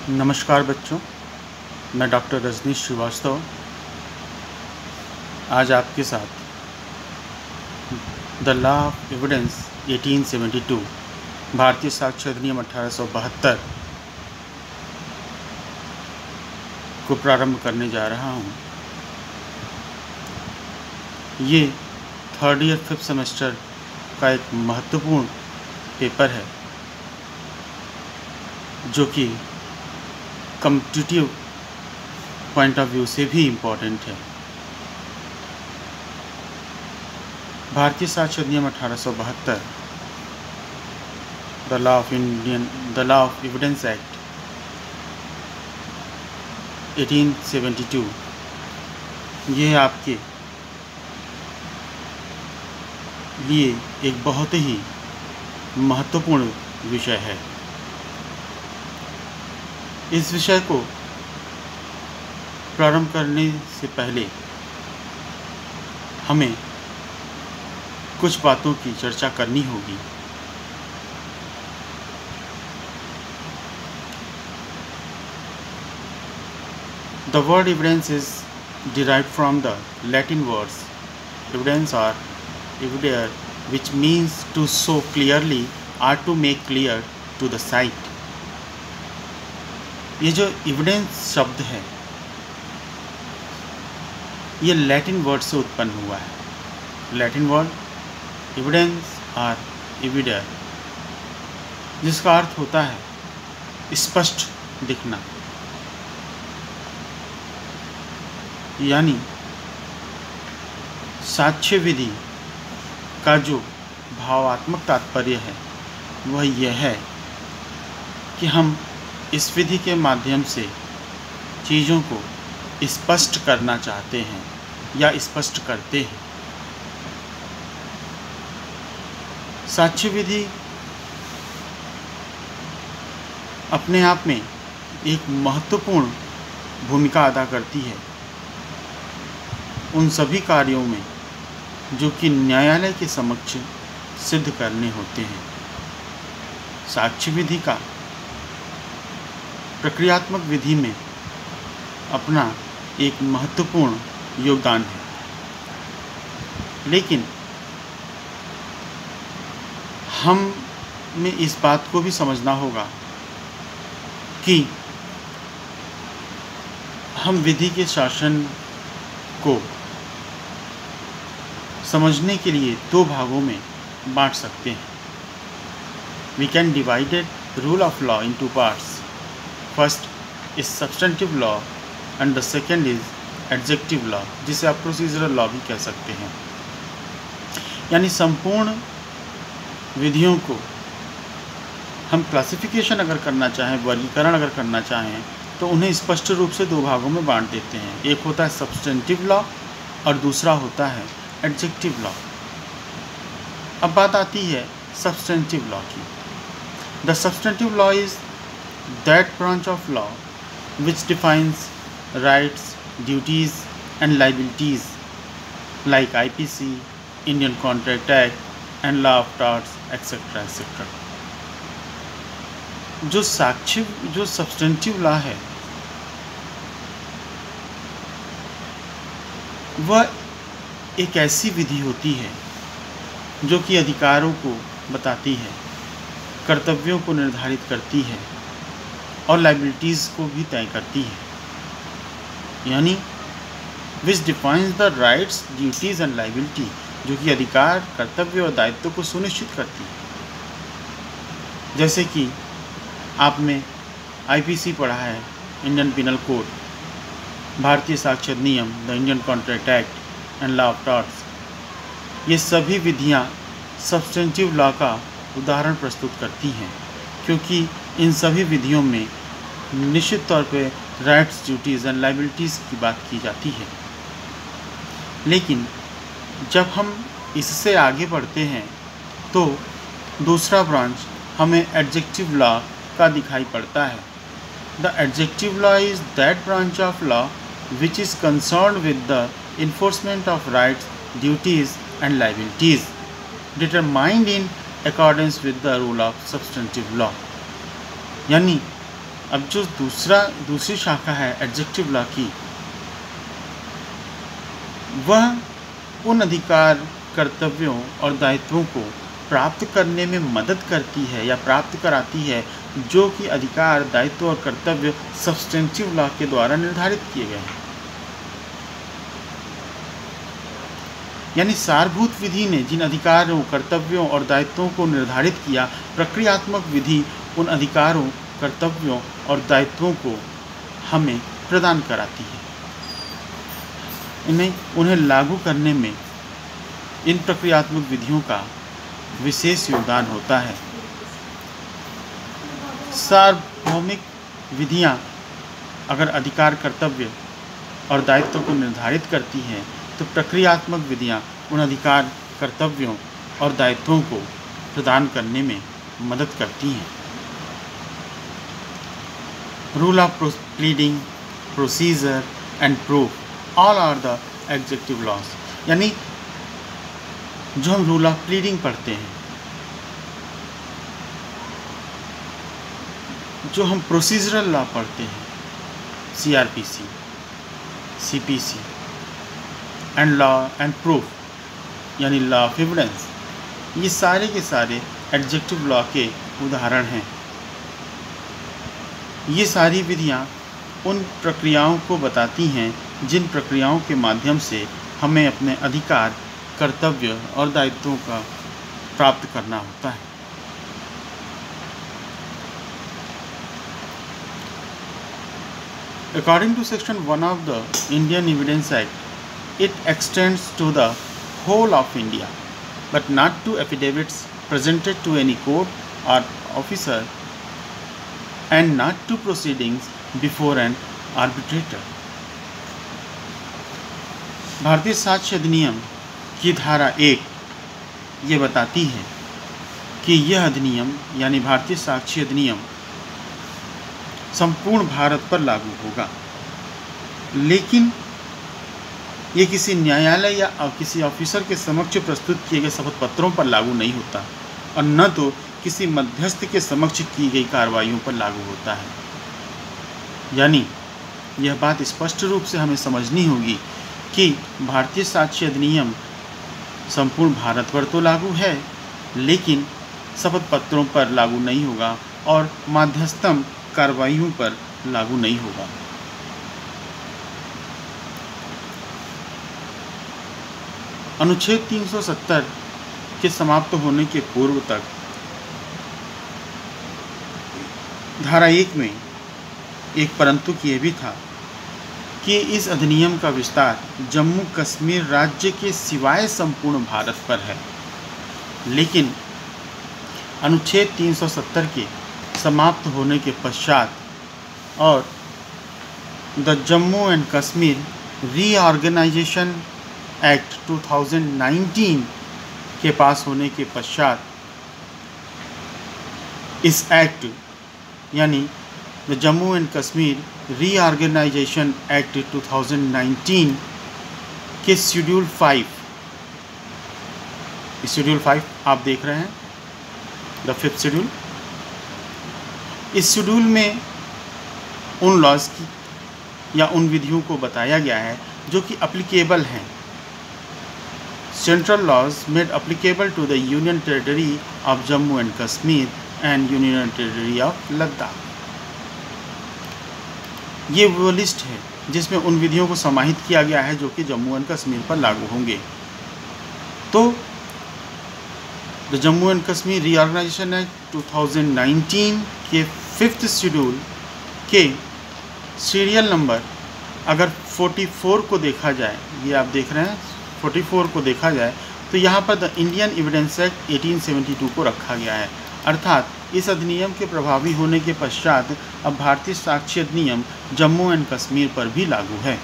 नमस्कार बच्चों, मैं डॉक्टर रजनीश श्रीवास्तव आज आपके साथ द लॉ ऑफ एविडेंस 1872 भारतीय साक्ष्य अधिनियम 1872 को प्रारंभ करने जा रहा हूँ। ये 3rd ईयर 5th सेमेस्टर का एक महत्वपूर्ण पेपर है जो कि कॉम्पिटिटिव पॉइंट ऑफ व्यू से भी इम्पोर्टेंट है। भारतीय साक्ष्य अधिनियम 1872 the law of evidence act 1872 ये आपके लिए एक बहुत ही महत्वपूर्ण विषय है। इस विषय को प्रारंभ करने से पहले हमें कुछ बातों की चर्चा करनी होगी। The word evidence is derived from the Latin words evidence or evidere, which means to show clearly or to make clear to the sight। ये जो एविडेंस शब्द है ये लैटिन वर्ड से उत्पन्न हुआ है। लैटिन वर्ड एविडेंस और एविडर, जिसका अर्थ होता है स्पष्ट दिखना, यानी साक्ष्य विधि का जो भावात्मक तात्पर्य है वह यह है कि हम इस विधि के माध्यम से चीज़ों को स्पष्ट करना चाहते हैं या स्पष्ट करते हैं। साक्ष्य विधि अपने आप में एक महत्वपूर्ण भूमिका अदा करती है उन सभी कार्यों में जो कि न्यायालय के समक्ष सिद्ध करने होते हैं। साक्ष्य विधि का प्रक्रियात्मक विधि में अपना एक महत्वपूर्ण योगदान है, लेकिन हमें इस बात को भी समझना होगा कि हम विधि के शासन को समझने के लिए दो भागों में बांट सकते हैं। We can divide rule of law into parts. First is substantive law and the second is adjective law, जिसे आप प्रोसीजरल लॉ भी कह सकते हैं। यानी संपूर्ण विधियों को हम क्लासिफिकेशन अगर करना चाहें, वर्गीकरण अगर करना चाहें, तो उन्हें स्पष्ट रूप से दो भागों में बांट देते हैं। एक होता है सब्सटेंटिव लॉ और दूसरा होता है एडजेक्टिव लॉ। अब बात आती है सब्सटेंटिव लॉ की। The substantive law is that branch of law which defines rights, duties and liabilities like IPC, Indian Contract Act and law of torts etc. etc. जो सब्सटेंटिव लॉ है वह एक ऐसी विधि होती है जो कि अधिकारों को बताती है, कर्तव्यों को निर्धारित करती है और लाइबिलिटीज़ को भी तय करती है। यानी which defines the rights, duties and liability, जो कि अधिकार, कर्तव्य और दायित्व को सुनिश्चित करती है। जैसे कि आपने IPC पढ़ा है, इंडियन पिनल कोड, भारतीय साक्ष्य अधिनियम, the Indian contract act and law of torts. ये सभी विधियाँ सब्सटेंटिव लॉ का उदाहरण प्रस्तुत करती हैं, क्योंकि इन सभी विधियों में निश्चित तौर पे राइट्स, ड्यूटीज़ एंड लाइबिलिटीज़ की बात की जाती है। लेकिन जब हम इससे आगे बढ़ते हैं तो दूसरा ब्रांच हमें एडजेक्टिव लॉ का दिखाई पड़ता है। The adjective law is that branch of law which is concerned with the enforcement of rights, duties and liabilities determined in accordance with the rule of substantive law. यानी अब जो दूसरी शाखा है एडजेक्टिव लॉ की, वह उन अधिकार, कर्तव्यों और दायित्वों को प्राप्त करने में मदद करती है या प्राप्त कराती है जो कि अधिकार, दायित्व और कर्तव्य सब्सटेंटिव लॉ के द्वारा निर्धारित किए गए हैं। यानी सारभूत विधि ने जिन अधिकारों, कर्तव्यों और दायित्वों को निर्धारित किया, प्रक्रियात्मक विधि उन अधिकारों, कर्तव्यों और दायित्वों को हमें प्रदान कराती है। उन्हें लागू करने में इन प्रक्रियात्मक विधियों का विशेष योगदान होता है। सार्वभौमिक विधियां अगर अधिकार, कर्तव्य और दायित्व को निर्धारित करती हैं, तो प्रक्रियात्मक विधियां उन अधिकार, कर्तव्यों और दायित्वों को प्रदान करने में मदद करती हैं। Rule of pleading, procedure and proof all are the adjective laws. यानी जो हम रूल ऑफ प्लीडिंग पढ़ते हैं, जो हम प्रोसीजरल लॉ पढ़ते हैं, CRPC, CPC and law and proof यानी लॉ ऑफ एविडेंस, ये सारे के सारे एडजेक्टिव लॉ के उदाहरण हैं। ये सारी विधियां उन प्रक्रियाओं को बताती हैं जिन प्रक्रियाओं के माध्यम से हमें अपने अधिकार, कर्तव्य और दायित्वों का प्राप्त करना होता है। According to Section 1 of the Indian Evidence Act, it extends to the whole of India, but not to affidavits presented to any court or officer, and not to proceedings before an arbitrator. भारतीय साक्ष्य अधिनियम की धारा 1 ये बताती है कि यह अधिनियम यानी भारतीय साक्ष्य अधिनियम संपूर्ण भारत पर लागू होगा, लेकिन ये किसी न्यायालय या किसी ऑफिसर के समक्ष प्रस्तुत किए गए शपथ पत्रों पर लागू नहीं होता और न तो किसी मध्यस्थ के समक्ष की गई कार्रवाइयों पर लागू होता है। यानी यह बात स्पष्ट रूप से हमें समझनी होगी कि भारतीय साक्ष्य अधिनियम संपूर्ण भारत पर तो लागू है, लेकिन शपथ पत्रों पर लागू नहीं होगा और मध्यस्थम कार्रवाइयों पर लागू नहीं होगा। अनुच्छेद 370 के समाप्त होने के पूर्व तक धारा 1 में एक परंतु यह भी था कि इस अधिनियम का विस्तार जम्मू कश्मीर राज्य के सिवाय संपूर्ण भारत पर है, लेकिन अनुच्छेद 370 के समाप्त होने के पश्चात और the Jammu and Kashmir reorganisation act 2019 के पास होने के पश्चात इस एक्ट यानी the Jammu and Kashmir reorganisation act 2019 के शेड्यूल 5 आप देख रहे हैं, द 5th शेड्यूल। इस शेड्यूल में उन लॉज की या उन विधियों को बताया गया है जो कि अप्लीकेबल हैं। Central laws made applicable to the union territory of Jammu and Kashmir and union territory of Ladakh. ये वो लिस्ट है जिसमें उन विधियों को समाहित किया गया है जो कि जम्मू एंड कश्मीर पर लागू होंगे। तो the Jammu and Kashmir reorganisation act 2019 के 5th शेड्यूल के सीरियल नंबर अगर 44 को देखा जाए, ये आप देख रहे हैं 44 को देखा जाए, तो यहाँ पर द इंडियन एविडेंस एक्ट 1872 को रखा गया है। अर्थात इस अधिनियम के प्रभावी होने के पश्चात अब भारतीय साक्ष्य अधिनियम जम्मू एंड कश्मीर पर भी लागू है।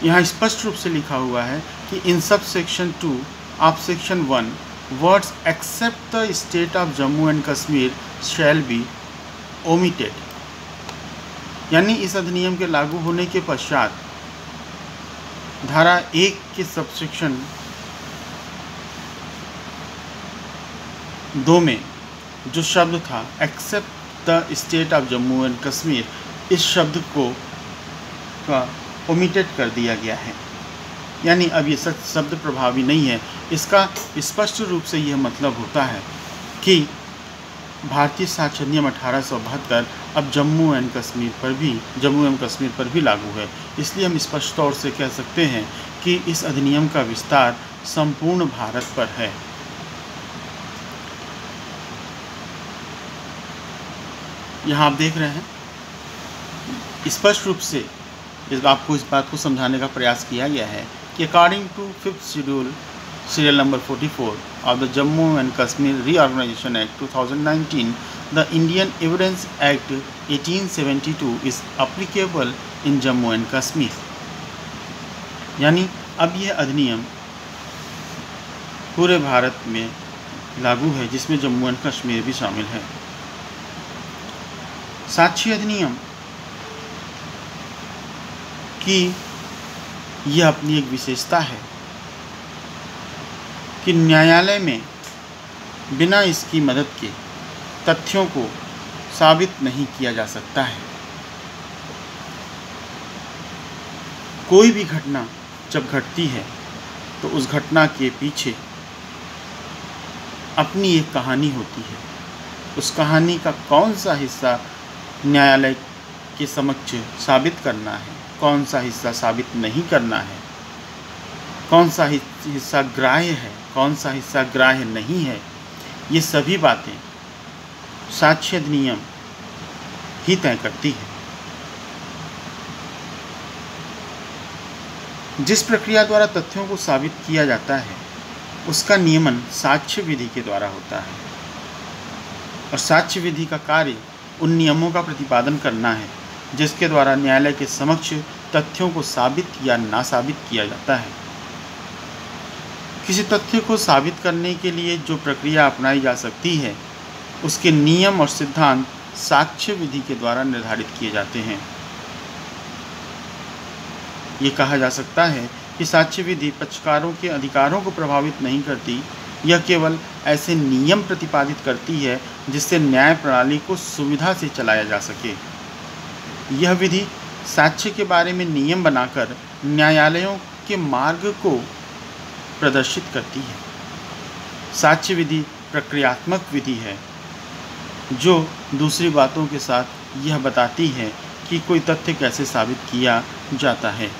यहाँ स्पष्ट रूप से लिखा हुआ है कि इन सब section 2 of section 1 words except the state of Jammu and Kashmir shall be omitted. यानी इस अधिनियम के लागू होने के पश्चात धारा 1 के सबसेक्शन 2 में जो शब्द था except the state of Jammu and Kashmir, इस शब्द को ओमिटेड कर दिया गया है, यानी अब ये शब्द प्रभावी नहीं है। इसका स्पष्ट रूप से यह मतलब होता है कि भारतीय साक्ष्य अधिनियम 1872 अब जम्मू एवं कश्मीर पर भी लागू है। इसलिए हम स्पष्ट तौर से कह सकते हैं कि इस अधिनियम का विस्तार संपूर्ण भारत पर है। यहाँ आप देख रहे हैं, स्पष्ट रूप से आपको इस बात को समझाने का प्रयास किया गया है कि according to 5th schedule serial number 44 of the Jammu and Kashmir Reorganization Act 2019, the Indian Evidence Act 1872 is applicable in Jammu and Kashmir। यानी अब यह अधिनियम पूरे भारत में लागू है, जिसमें जम्मू एंड कश्मीर भी शामिल है। साक्ष्य अधिनियम की यह अपनी एक विशेषता है कि न्यायालय में बिना इसकी मदद के तथ्यों को साबित नहीं किया जा सकता है। कोई भी घटना जब घटती है तो उस घटना के पीछे अपनी एक कहानी होती है। उस कहानी का कौन सा हिस्सा न्यायालय के समक्ष साबित करना है, कौन सा हिस्सा साबित नहीं करना है, कौन सा हिस्सा ग्राह्य है, कौन सा हिस्सा ग्राह्य नहीं है, ये सभी बातें साक्ष्य अधिनियम ही तय करती है। जिस प्रक्रिया द्वारा तथ्यों को साबित किया जाता है उसका नियमन साक्ष्य विधि के द्वारा होता है, और साक्ष्य विधि का कार्य उन नियमों का प्रतिपादन करना है जिसके द्वारा न्यायालय के समक्ष तथ्यों को साबित या ना साबित किया जाता है। किसी तथ्य को साबित करने के लिए जो प्रक्रिया अपनाई जा सकती है उसके नियम और सिद्धांत साक्ष्य विधि के द्वारा निर्धारित किए जाते हैं। ये कहा जा सकता है कि साक्ष्य विधि पक्षकारों के अधिकारों को प्रभावित नहीं करती, यह केवल ऐसे नियम प्रतिपादित करती है जिससे न्याय प्रणाली को सुविधा से चलाया जा सके। यह विधि साक्ष्य के बारे में नियम बनाकर न्यायालयों के मार्ग को प्रदर्शित करती है। साक्ष्य विधि प्रक्रियात्मक विधि है जो दूसरी बातों के साथ यह बताती है कि कोई तथ्य कैसे साबित किया जाता है।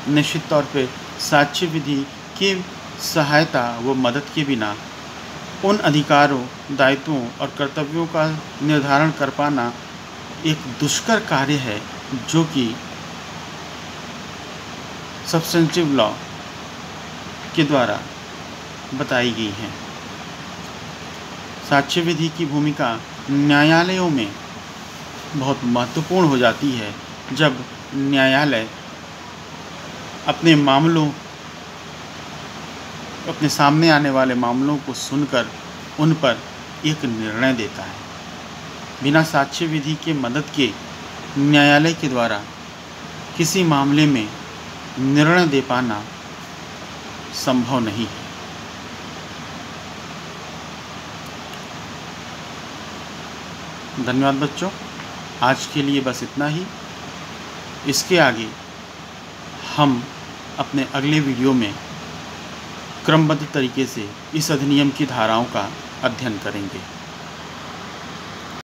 निश्चित तौर पे साक्ष्य विधि की सहायता व मदद के बिना उन अधिकारों, दायित्वों और कर्तव्यों का निर्धारण कर पाना एक दुष्कर कार्य है जो कि सब्सटेंटिव लॉ के द्वारा बताई गई हैं। साक्ष्य विधि की भूमिका न्यायालयों में बहुत महत्वपूर्ण हो जाती है जब न्यायालय अपने सामने आने वाले मामलों को सुनकर उन पर एक निर्णय देता है। बिना साक्ष्य विधि के मदद के न्यायालय के द्वारा किसी मामले में निर्णय दे पाना संभव नहीं है। धन्यवाद बच्चों, आज के लिए बस इतना ही। इसके आगे हम अपने अगले वीडियो में क्रमबद्ध तरीके से इस अधिनियम की धाराओं का अध्ययन करेंगे।